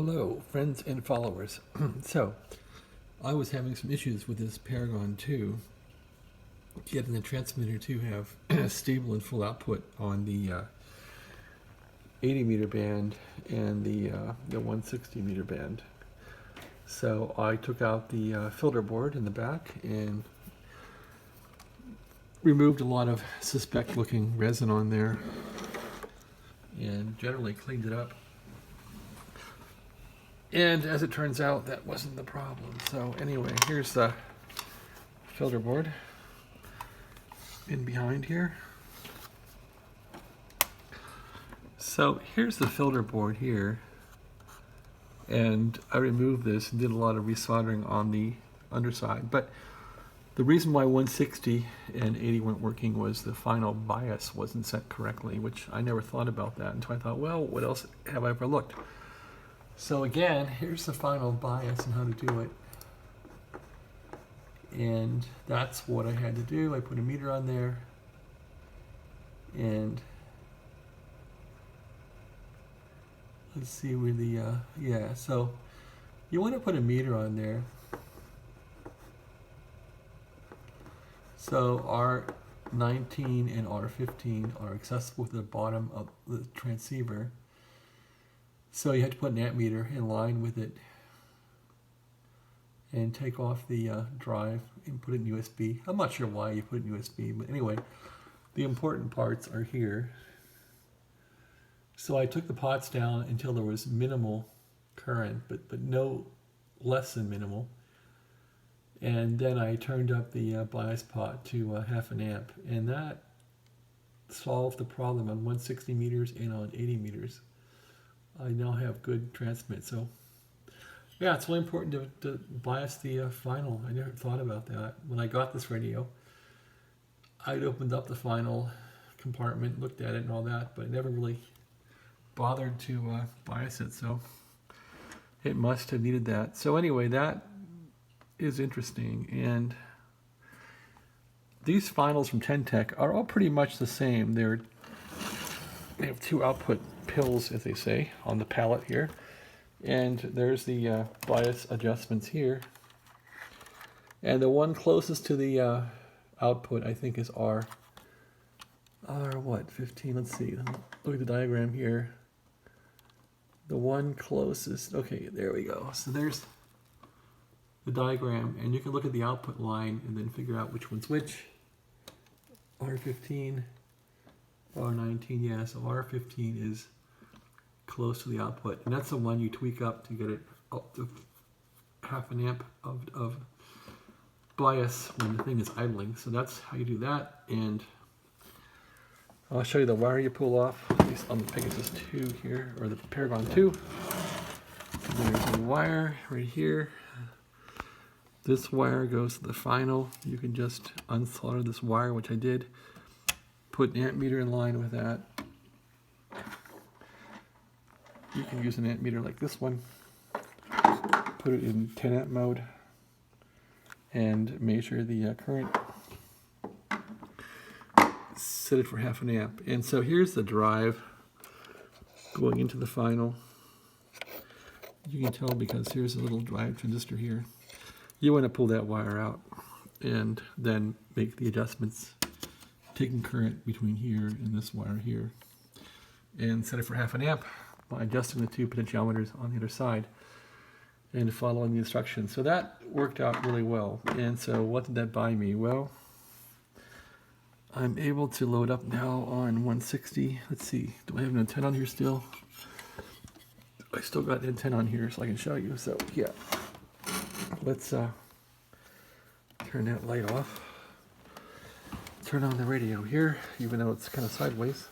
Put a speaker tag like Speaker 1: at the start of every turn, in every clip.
Speaker 1: Hello, friends and followers. So, I was having some issues with this Paragon II, getting the transmitter to have stable and full output on the 80 meter band and the 160 meter band. So I took out the filter board in the back and removed a lot of suspect looking resin on there and generally cleaned it up. And as it turns out, that wasn't the problem. So anyway, here's the filter board in behind here. So here's the filter board here. And I removed this and did a lot of resoldering on the underside. But the reason why 160 and 80 weren't working was the final bias wasn't set correctly, which I never thought about that until I thought, well, what else have I overlooked? So again, here's the final bias and how to do it. And that's what I had to do. I put a meter on there. And let's see where the, yeah, so you want to put a meter on there. So R19 and R15 are accessible to the bottom of the transceiver. So you have to put an amp meter in line with it and take off the drive and put it in USB. I'm not sure why you put it in USB, but anyway, the important parts are here. So I took the pots down until there was minimal current, but no less than minimal. And then I turned up the bias pot to 0.5 amp, and that solved the problem on 160 meters and on 80 meters. I now have good transmit. So yeah, it's really important to bias the final. I never thought about that. When I got this radio, I'd opened up the final compartment, looked at it and all that, but I never really bothered to bias it. So it must have needed that. So anyway, that is interesting. And these finals from Ten Tec are all pretty much the same. They have two output pills, as they say, on the pallet here. And there's the bias adjustments here. And the one closest to the output, I think, is R what, 15? Let's see. Look at the diagram here. The one closest, okay, there we go. So there's the diagram, and you can look at the output line and then figure out which one's which. R15, R19, yeah, so R15 is close to the output, and that's the one you tweak up to get it up to 0.5 amp of bias when the thing is idling. So that's how you do that, and I'll show you the wire you pull off, at least on the Pegasus 2 here, or the Paragon 2. There's a wire right here. This wire goes to the final. You can just unsolder this wire, which I did. Put an amp meter in line with that. You can use an amp meter like this one. Put it in 10 amp mode and measure the current. Set it for 0.5 amp. And so here's the drive going into the final. You can tell because here's a little drive transistor here. You want to pull that wire out and then make the adjustments, taking current between here and this wire here, and set it for 0.5 amp by adjusting the two potentiometers on the other side and following the instructions. So that worked out really well. And so what did that buy me? Well, I'm able to load up now on 160. Let's see, do I have an antenna on here still? I still got an antenna on here so I can show you. So yeah. Let's turn that light off. Turn on the radio here, even though it's kind of sideways.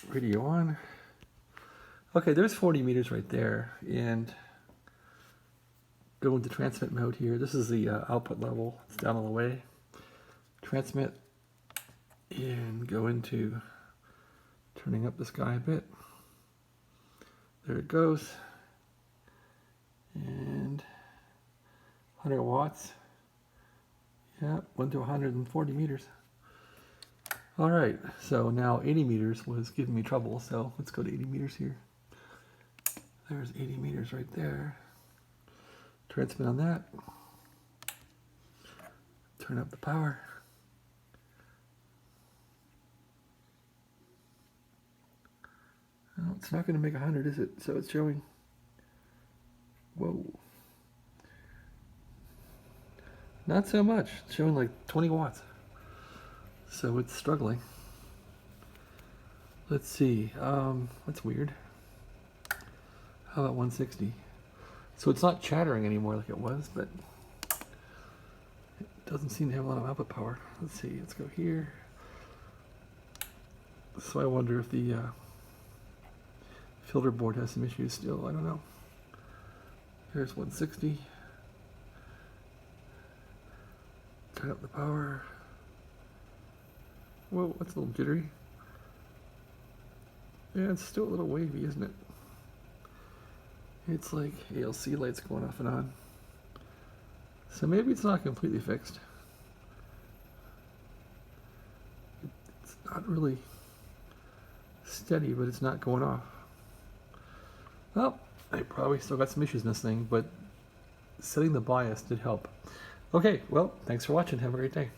Speaker 1: Radio on. Okay, there's 40 meters right there. And go into transmit mode here. This is the output level. It's down all the way. Transmit. And go into turning up this guy a bit. There it goes. And 100 watts. Yeah, went to 140 meters. All right, so now 80 meters was giving me trouble, so let's go to 80 meters here. There's 80 meters right there. Transmit on that. Turn up the power. Oh, it's not going to make 100, is it? So it's showing. Whoa. Not so much. It's showing like 20 watts. So it's struggling. Let's see. That's weird. How about 160? So it's not chattering anymore like it was, but it doesn't seem to have a lot of output power. Let's see. Let's go here. So I wonder if the filter board has some issues still. I don't know. Here's 160. Turn up the power. Whoa, that's a little jittery. Yeah, it's still a little wavy, isn't it? It's like ALC lights going off and on. So maybe it's not completely fixed. It's not really steady, but it's not going off. Well, I probably still got some issues in this thing, but setting the bias did help. Okay, well, thanks for watching. Have a great day.